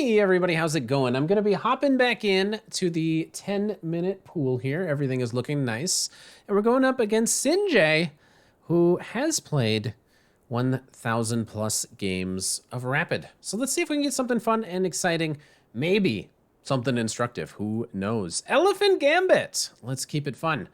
Hey everybody, how's it going? I'm gonna be hopping back in to the 10-minute pool here. Everything is looking nice. And we're going up against Sinjay, who has played 1,000 plus games of Rapid. So let's see if we can get something fun and exciting. Maybe something instructive, who knows? Elephant Gambit! Let's keep it fun.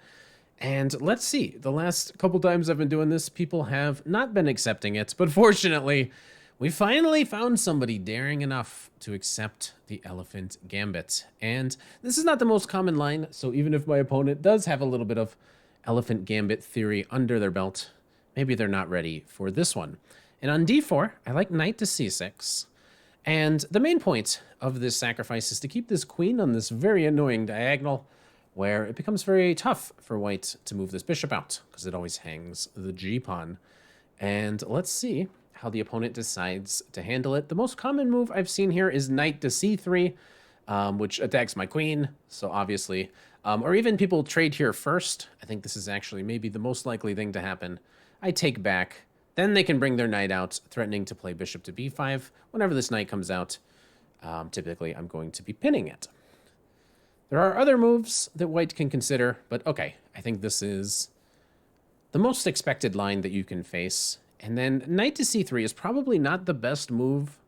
And let's see, the last couple times I've been doing this, people have not been accepting it, but fortunately, we finally found somebody daring enough to accept the Elephant Gambit. And this is not the most common line, so even if my opponent does have a little bit of Elephant Gambit theory under their belt, maybe they're not ready for this one. And on d4, I like knight to c6. And the main point of this sacrifice is to keep this queen on this very annoying diagonal, where it becomes very tough for white to move this bishop out, because it always hangs the g-pawn. And let's see how the opponent decides to handle it. The most common move I've seen here is knight to c3, which attacks my queen, so obviously. Or even people trade here first. I think this is actually maybe the most likely thing to happen. I take back, then they can bring their knight out, threatening to play bishop to b5. Whenever this knight comes out, typically I'm going to be pinning it. There are other moves that white can consider, but okay, I think this is the most expected line that you can face. And then knight to c3 is probably not the best move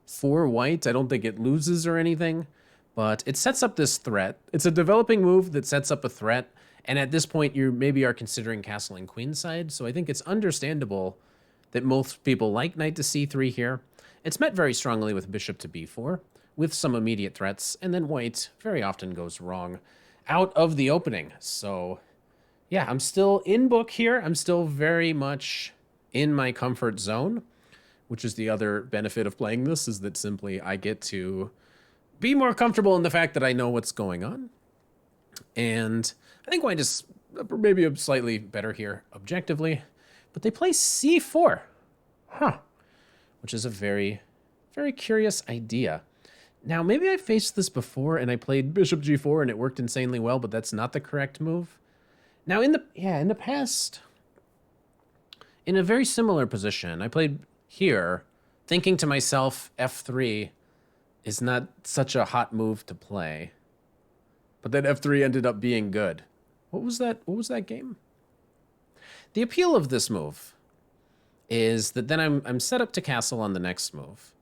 for white. I don't think it loses or anything, but it sets up this threat. It's a developing move that sets up a threat, and at this point you maybe are considering castling queenside, so I think it's understandable that most people like knight to c3 here. It's met very strongly with bishop to b4, with some immediate threats, and then white very often goes wrong out of the opening. So yeah, I'm still in book here. I'm still very much in my comfort zone, which is the other benefit of playing this, is that simply I get to be more comfortable in the fact that I know what's going on. And I think white is maybe slightly better here objectively, but they play c4, which is a very, very curious idea. Now, maybe I faced this before and I played bishop g4 and it worked insanely well, but that's not the correct move. Now, in the past, in a very similar position, I played here, thinking to myself, f3 is not such a hot move to play. But then f3 ended up being good. What was that game? The appeal of this move is that then I'm set up to castle on the next move.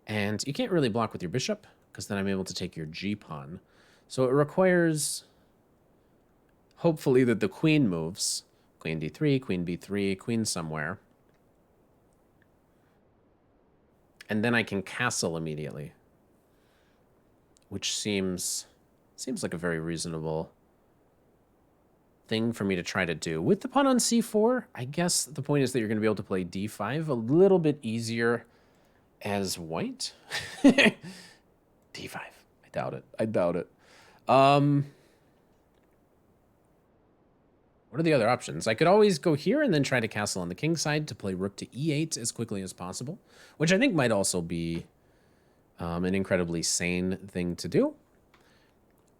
And you can't really block with your bishop, because then I'm able to take your g-pawn. So it requires, hopefully, that the queen moves. Queen d3, queen b3, queen somewhere. And then I can castle immediately, which seems like a very reasonable thing for me to try to do. With the pawn on c4, I guess the point is that you're going to be able to play d5 a little bit easier as white. d5. I doubt it. What are the other options? I could always go here and then try to castle on the king side to play rook to e8 as quickly as possible, which I think might also be an incredibly sane thing to do.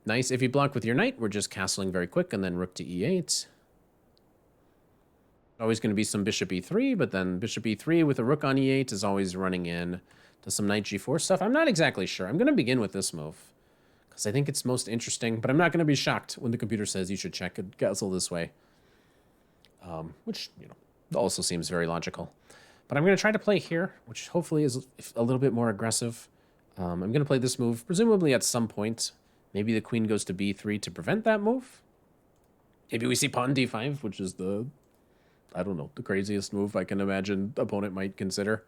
Nice. If you block with your knight, we're just castling very quick and then rook to e8. Always going to be some bishop e3, but then bishop e3 with a rook on e8 is always running in to some knight g4 stuff. I'm not exactly sure. I'm going to begin with this move because I think it's most interesting, but I'm not going to be shocked when the computer says you should check a castle this way. Which, also seems very logical. But I'm going to try to play here, which hopefully is a little bit more aggressive. I'm going to play this move, presumably at some point. Maybe the queen goes to b3 to prevent that move. Maybe we see pawn d5, which is the craziest move I can imagine opponent might consider.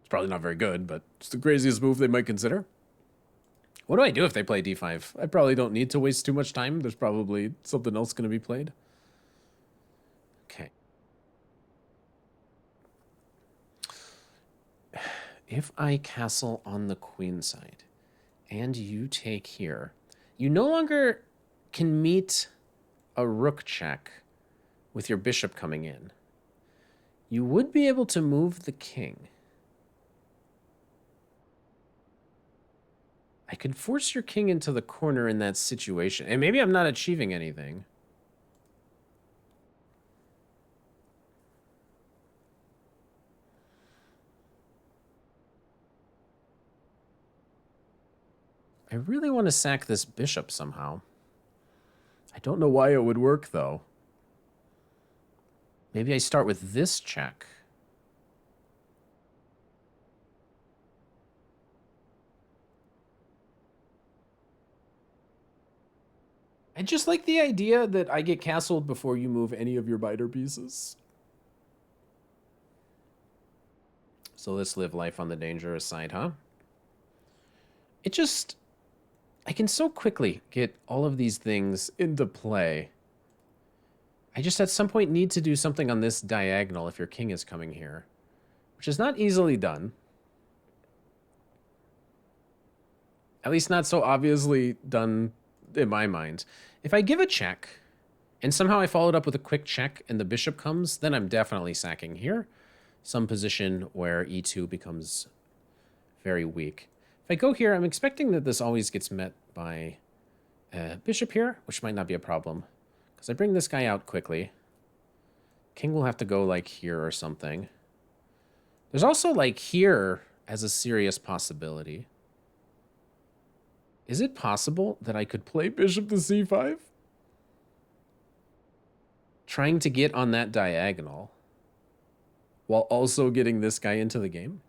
It's probably not very good, but it's the craziest move they might consider. What do I do if they play d5? I probably don't need to waste too much time. There's probably something else going to be played. Okay. If I castle on the queen side and you take here, you no longer can meet a rook check with your bishop coming in. You would be able to move the king. I could force your king into the corner in that situation. And maybe I'm not achieving anything. I really want to sack this bishop somehow. I don't know why it would work, though. Maybe I start with this check. I just like the idea that I get castled before you move any of your biter pieces. So let's live life on the dangerous side, huh? It just... I can so quickly get all of these things into play. I just at some point need to do something on this diagonal if your king is coming here, which is not easily done. At least not so obviously done in my mind. If I give a check, and somehow I followed up with a quick check and the bishop comes, then I'm definitely sacking here. Some position where e2 becomes very weak. If I go here, I'm expecting that this always gets met by a bishop here, which might not be a problem. Because I bring this guy out quickly. King will have to go like here or something. There's also like here as a serious possibility. Is it possible that I could play bishop to c5? Trying to get on that diagonal while also getting this guy into the game?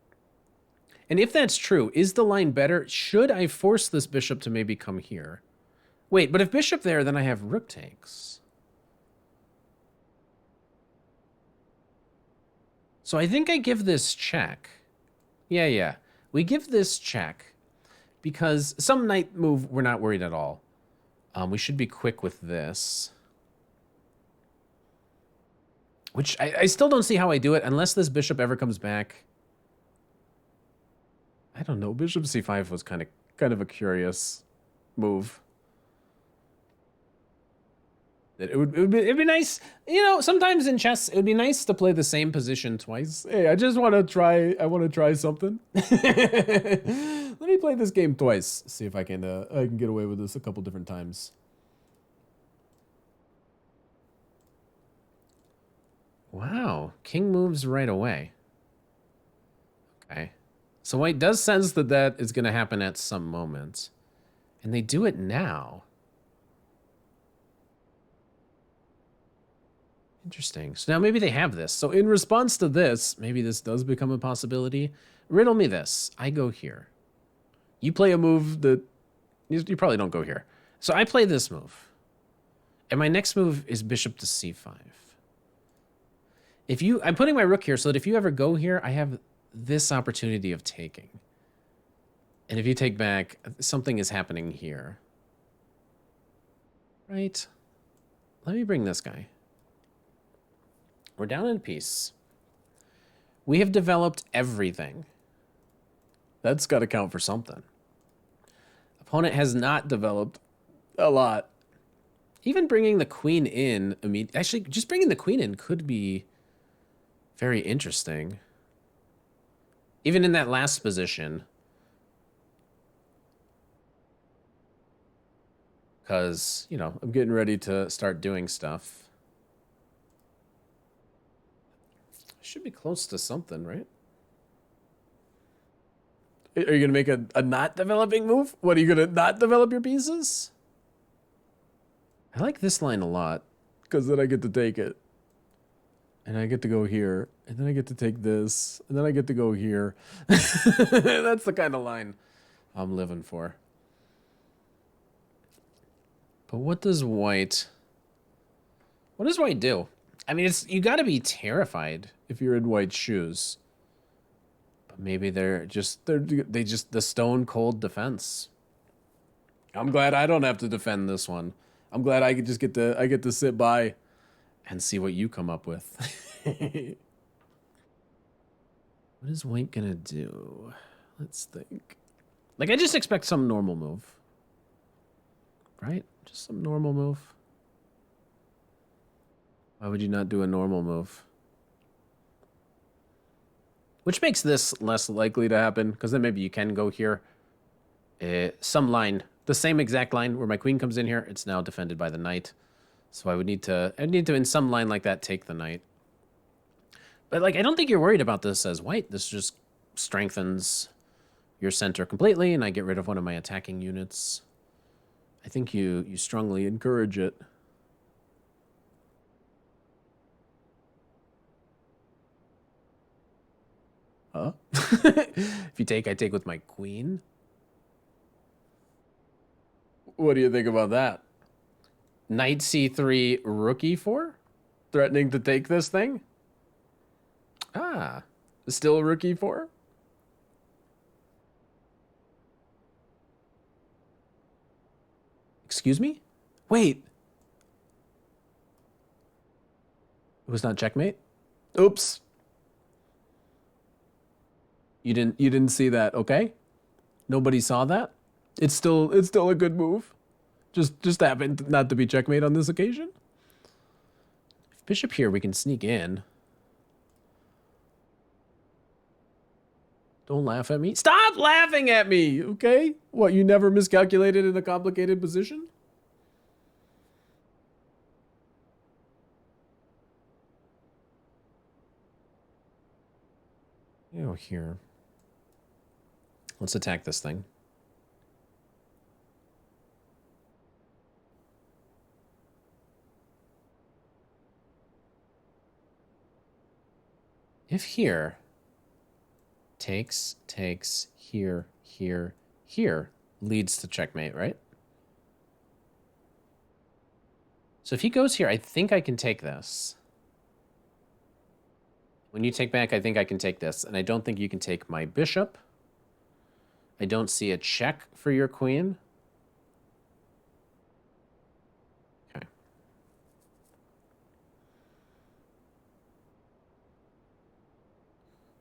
And if that's true, is the line better? Should I force this bishop to maybe come here? Wait, but if bishop there, then I have rook takes. So I think I give this check. Yeah. We give this check because some knight move we're not worried at all. We should be quick with this. Which I still don't see how I do it unless this bishop ever comes back. I don't know. Bishop c5 was kind of a curious move. It'd be nice, you know, sometimes in chess, it would be nice to play the same position twice. Hey, I want to try something. Let me play this game twice. See if I can get away with this a couple different times. Wow, king moves right away. Okay. So white does sense that that is going to happen at some moment. And they do it now. Interesting. So now maybe they have this. So in response to this, maybe this does become a possibility. Riddle me this. I go here. You play a move that... You probably don't go here. So I play this move. And my next move is bishop to c5. I'm putting my rook here so that if you ever go here, I have this opportunity of taking. And if you take back, something is happening here. Right? Let me bring this guy. We're down in peace. We have developed everything. That's got to count for something. Opponent has not developed a lot. Even bringing the queen in, actually, just bringing the queen in could be very interesting. Even in that last position. Because, you know, I'm getting ready to start doing stuff. Should be close to something, right? Are you going to make a not developing move? What, are you going to not develop your pieces? I like this line a lot, because then I get to take it. And I get to go here, and then I get to take this, and then I get to go here. That's the kind of line I'm living for. But what does white do? I mean, you got to be terrified if you're in white's shoes. But maybe they just the stone cold defense. I'm glad I don't have to defend this one. I'm glad I get to sit by and see what you come up with. What is white gonna do? Let's think. Like, I just expect some normal move. Right? Just some normal move. Why would you not do a normal move? Which makes this less likely to happen, because then maybe you can go here. Some line, the same exact line where my queen comes in here, it's now defended by the knight. So I'd need to, in some line like that, take the knight. But, like, I don't think you're worried about this as white. This just strengthens your center completely, and I get rid of one of my attacking units. I think you strongly encourage it. Huh? If you take, I take with my queen. What do you think about that? Knight c3, rook e4? Threatening to take this thing? Ah, still rook e4? Excuse me? Wait. It was not checkmate? Oops. You didn't see that, okay? Nobody saw that? It's still a good move. Just happened not to be checkmate on this occasion. If bishop here, we can sneak in. Don't laugh at me. Stop laughing at me, okay? What, you never miscalculated in a complicated position? Oh, here. Let's attack this thing. If here takes, here, leads to checkmate, right? So if he goes here, I think I can take this. When you take back, I think I can take this. And I don't think you can take my bishop. I don't see a check for your queen. Okay.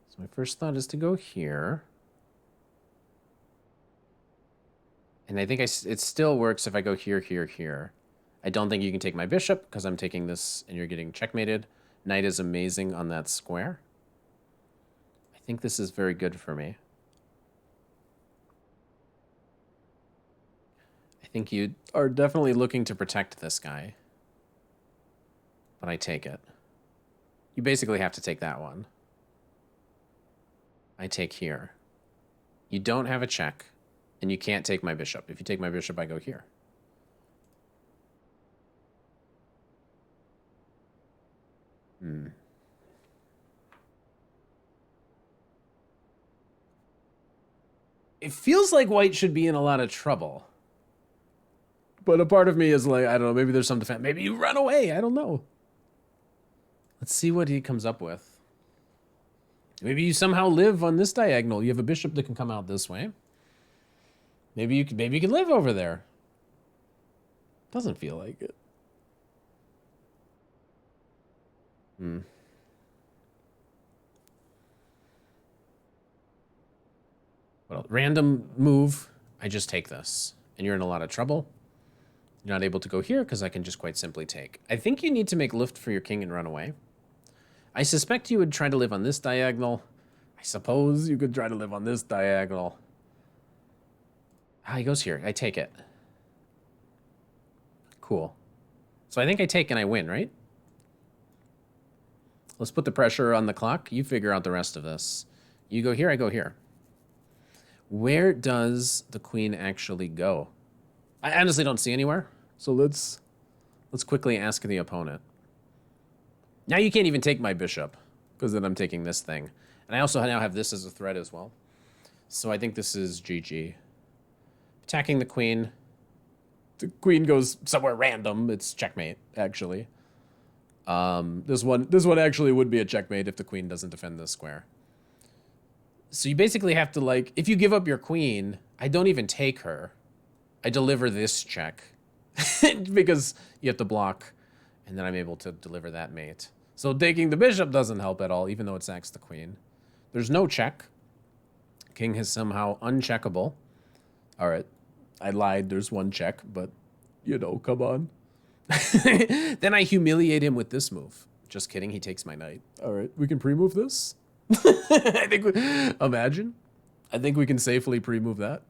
So my first thought is to go here. And I think it still works if I go here, here. I don't think you can take my bishop because I'm taking this and you're getting checkmated. Knight is amazing on that square. I think this is very good for me. I think you are definitely looking to protect this guy. But I take it. You basically have to take that one. I take here. You don't have a check, and you can't take my bishop. If you take my bishop, I go here. It feels like white should be in a lot of trouble. But a part of me is like, I don't know, maybe there's some defense. Maybe you run away. I don't know. Let's see what he comes up with. Maybe you somehow live on this diagonal. You have a bishop that can come out this way. Maybe you can live over there. Doesn't feel like it. Well, random move. I just take this. And you're in a lot of trouble. You're not able to go here because I can just quite simply take. I think you need to make lift for your king and run away. I suspect you would try to live on this diagonal. I suppose you could try to live on this diagonal. Ah, he goes here. I take it. Cool. So I think I take and I win, right? Let's put the pressure on the clock. You figure out the rest of this. You go here, I go here. Where does the queen actually go? I honestly don't see anywhere. So let's quickly ask the opponent. Now you can't even take my bishop, because then I'm taking this thing. And I also now have this as a threat as well. So I think this is GG. Attacking the queen. The queen goes somewhere random. It's checkmate, actually. This one actually would be a checkmate if the queen doesn't defend this square. So you basically have to, like, if you give up your queen, I don't even take her. I deliver this check. Because you have to block, and then I'm able to deliver that mate. So taking the bishop doesn't help at all, even though it sacks the queen. There's no check. King is somehow uncheckable. All right, I lied. There's one check, but, you know, come on. Then I humiliate him with this move. Just kidding, he takes my knight. All right, we can pre-move this? I think imagine. I think we can safely pre-move that.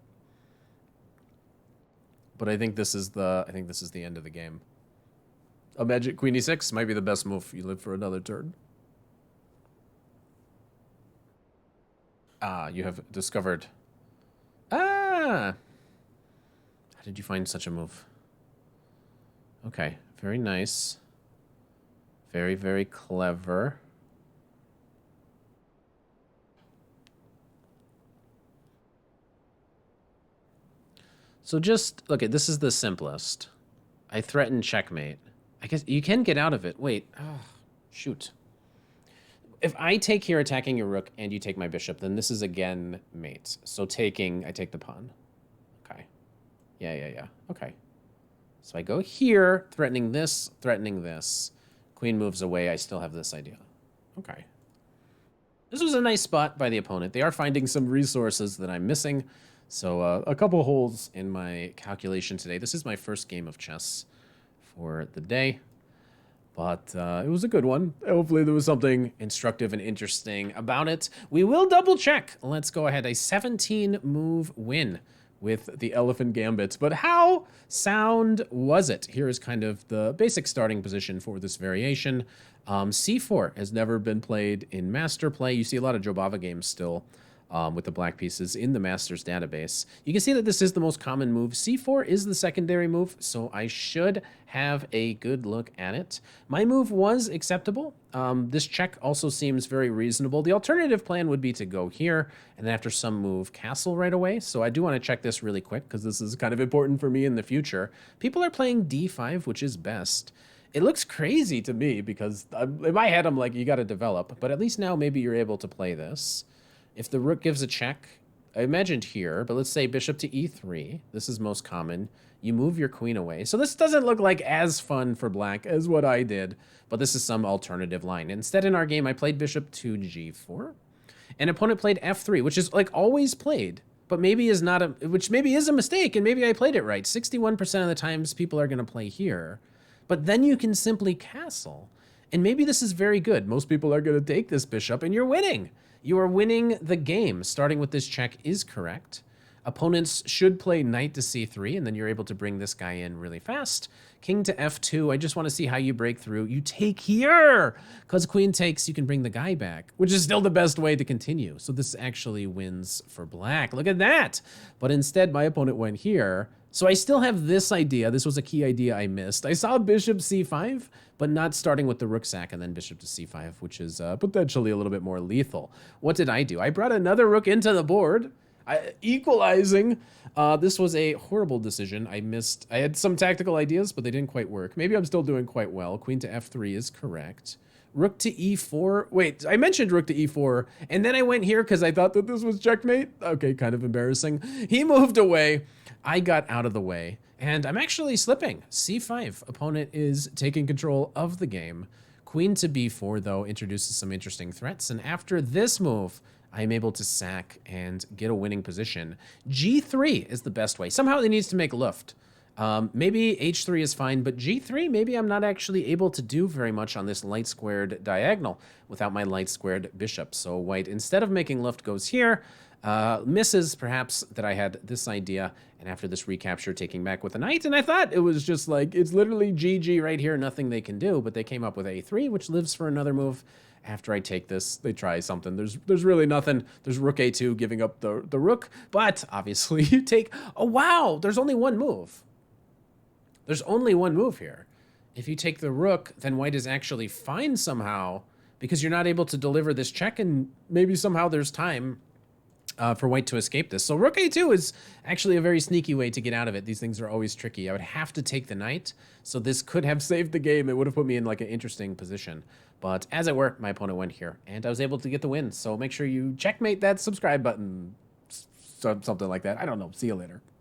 But I think this is the end of the game. Imagine queen e6 might be the best move. You live for another turn. Ah, you have discovered How did you find such a move? Okay, very nice. Very, very clever. So just, look, this is the simplest. I threaten checkmate. I guess you can get out of it. Wait, oh, shoot. If I take here attacking your rook and you take my bishop, then this is again mate. So taking, I take the pawn. Okay. Yeah. Okay. So I go here, threatening this, threatening this. Queen moves away. I still have this idea. Okay. This was a nice spot by the opponent. They are finding some resources that I'm missing. So a couple holes in my calculation today. This is my first game of chess for the day. But it was a good one. Hopefully there was something instructive and interesting about it. We will double check. Let's go ahead. A 17-move win with the Elephant Gambit. But how sound was it? Here is kind of the basic starting position for this variation. C4 has never been played in Master Play. You see a lot of Jobava games still with the black pieces in the Masters database. You can see that this is the most common move. C4 is the secondary move, so I should have a good look at it. My move was acceptable. This check also seems very reasonable. The alternative plan would be to go here, and then after some move, castle right away. So I do want to check this really quick, because this is kind of important for me in the future. People are playing D5, which is best. It looks crazy to me, because in my head, I'm like, you got to develop. But at least now maybe you're able to play this. If the rook gives a check, I imagined here, but let's say bishop to e3. This is most common. You move your queen away. So this doesn't look like as fun for black as what I did, but this is some alternative line. Instead, in our game, I played bishop to g4. An opponent played f3, which is like always played, but maybe is not a, which maybe is a mistake, and maybe I played it right. 61% of the times people are going to play here, but then you can simply castle. And maybe this is very good. Most people are going to take this bishop, and you're winning. You are winning the game. Starting with this check is correct. Opponents should play knight to c3, and then you're able to bring this guy in really fast. King to f2. I just want to see how you break through. You take here. Because queen takes, you can bring the guy back, which is still the best way to continue. So this actually wins for black. Look at that. But instead, my opponent went here. So I still have this idea. This was a key idea I missed. I saw bishop c5, but not starting with the rook sack and then bishop to c5, which is potentially a little bit more lethal. What did I do? I brought another rook into the board, equalizing. This was a horrible decision. I had some tactical ideas, but they didn't quite work. Maybe I'm still doing quite well. Queen to f3 is correct. Rook to e4. Wait, I mentioned rook to e4, and then I went here because I thought that this was checkmate. Okay, kind of embarrassing. He moved away. I got out of the way, and I'm actually slipping. c5. Opponent is taking control of the game. Queen to b4, though, introduces some interesting threats, and after this move, I'm able to sack and get a winning position. g3 is the best way. Somehow it needs to make luft. Maybe h3 is fine, but g3, maybe I'm not actually able to do very much on this light squared diagonal without my light squared bishop. So white, instead of making luft, goes here. Misses, perhaps, that I had this idea, and after this recapture, taking back with a knight, and I thought it was just like, it's literally GG right here, nothing they can do, but they came up with a3, which lives for another move. After I take this, they try something. There's really nothing. There's rook a2 giving up the rook, but obviously you take, oh wow, there's only one move. There's only one move here. If you take the rook, then white is actually fine somehow, because you're not able to deliver this check, and maybe somehow there's time for white to escape this. So rook a2 is actually a very sneaky way to get out of it. These things are always tricky. I would have to take the knight, so this could have saved the game. It would have put me in like an interesting position. But as it were, my opponent went here, and I was able to get the win. So make sure you checkmate that subscribe button, something like that. I don't know. See you later.